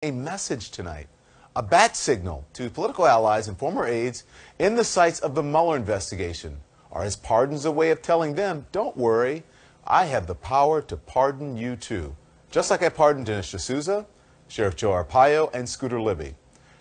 A message tonight, a bat signal to political allies and former aides in the sights of the Mueller investigation. Are his pardons a way of telling them, don't worry, I have the power to pardon you too. Just like I pardoned Dinesh D'Souza, Sheriff Joe Arpaio, and Scooter Libby.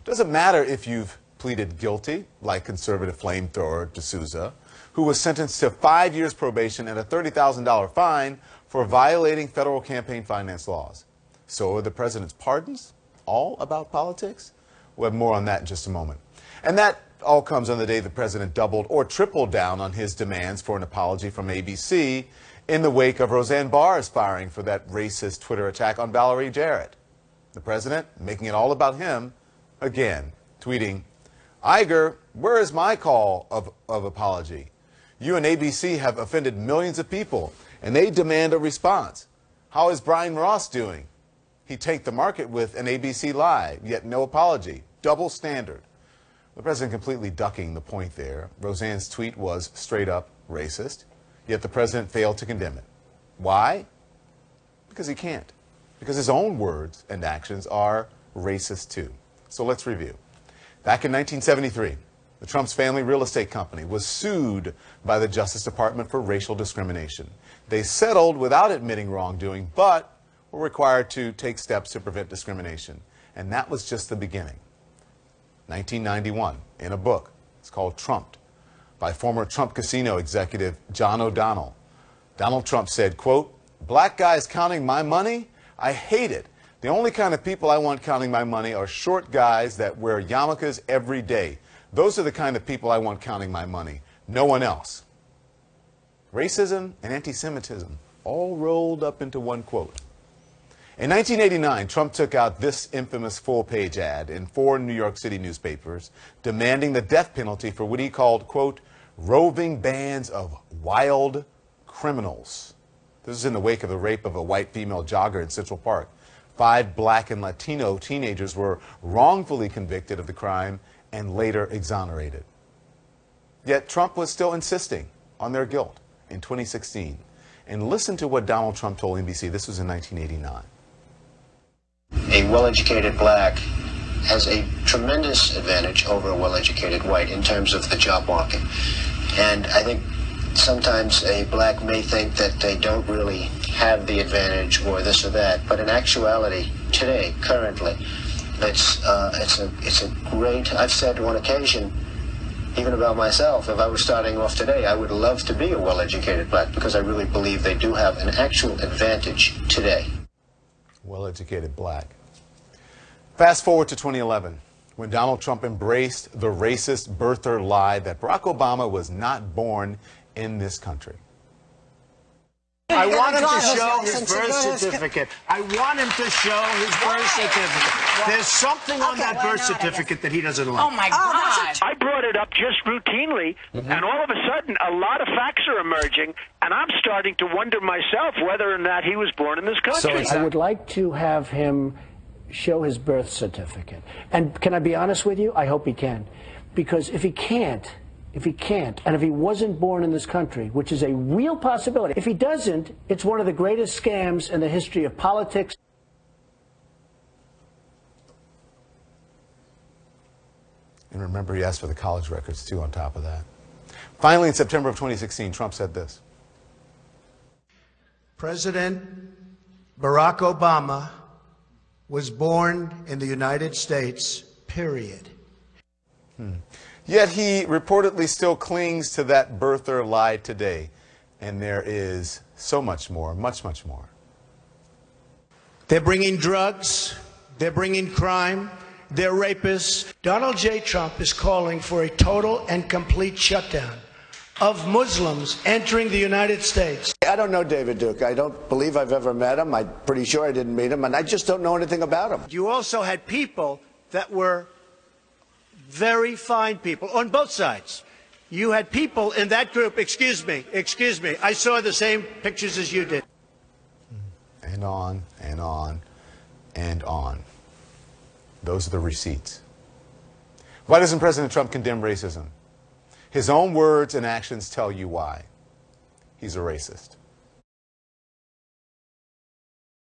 Doesn't matter if you've pleaded guilty, like conservative flamethrower D'Souza, who was sentenced to 5 years probation and a $30,000 fine for violating federal campaign finance laws. So are the president's pardons all about politics? We'll have more on that in just a moment. And that all comes on the day the president doubled or tripled down on his demands for an apology from ABC in the wake of Roseanne Barr's firing for that racist Twitter attack on Valerie Jarrett. The president making it all about him again, tweeting, Iger, where is my call of apology? You and ABC have offended millions of people, and they demand a response. How is Brian Ross doing? He tanked the market with an ABC lie, yet no apology. Double standard. The president completely ducking the point there. Roseanne's tweet was straight up racist, yet the president failed to condemn it. Why? Because he can't. Because his own words and actions are racist too. So let's review. Back in 1973, the Trump's family real estate company was sued by the Justice Department for racial discrimination. They settled without admitting wrongdoing, but were required to take steps to prevent discrimination. And that was just the beginning. 1991, in a book, it's called Trumped, by former Trump casino executive John O'Donnell. Donald Trump said, quote, black guys counting my money? I hate it. The only kind of people I want counting my money are short guys that wear yarmulkes every day. Those are the kind of people I want counting my money. No one else. Racism and anti-Semitism all rolled up into one quote. In 1989, Trump took out this infamous full-page ad in 4 New York City newspapers demanding the death penalty for what he called, quote, roving bands of wild criminals. This is in the wake of the rape of a white female jogger in Central Park. 5 black and Latino teenagers were wrongfully convicted of the crime and later exonerated. Yet Trump was still insisting on their guilt in 2016. And listen to what Donald Trump told NBC. This was in 1989. A well-educated black has a tremendous advantage over a well-educated white in terms of the job market. And I think sometimes a black may think that they don't really have the advantage or this or that, but in actuality, today, currently, it's a great, I've said on occasion, even about myself, if I were starting off today, I would love to be a well-educated black because I really believe they do have an actual advantage today. Well-educated black. Fast forward to 2011, when Donald Trump embraced the racist birther lie that Barack Obama was not born in this country. I want him to show his birth certificate. I want him to show his birth certificate. There's something on that birth certificate that he doesn't like. Oh, my God. I brought it up just routinely, and all of a sudden, a lot of facts are emerging, and I'm starting to wonder myself whether or not he was born in this country. I would like to have him show his birth certificate. And can I be honest with you? I hope he can. Because if he can't, and if he wasn't born in this country, which is a real possibility, if he doesn't, it's one of the greatest scams in the history of politics. And remember, he asked for the college records, too, on top of that. Finally, in September of 2016, Trump said this. President Barack Obama was born in the United States, period. Yet he reportedly still clings to that birther lie today. And there is so much more, much, much more. They're bringing drugs. They're bringing crime. They're rapists. Donald J. Trump is calling for a total and complete shutdown of Muslims entering the United States. I don't know David Duke. I don't believe I've ever met him. I'm pretty sure I didn't meet him, and I just don't know anything about him. You also had people that were very fine people on both sides. You had people in that group, excuse me, I saw the same pictures as you did. And on, and on, and on. Those are the receipts. Why doesn't President Trump condemn racism? His own words and actions tell you why. He's a racist.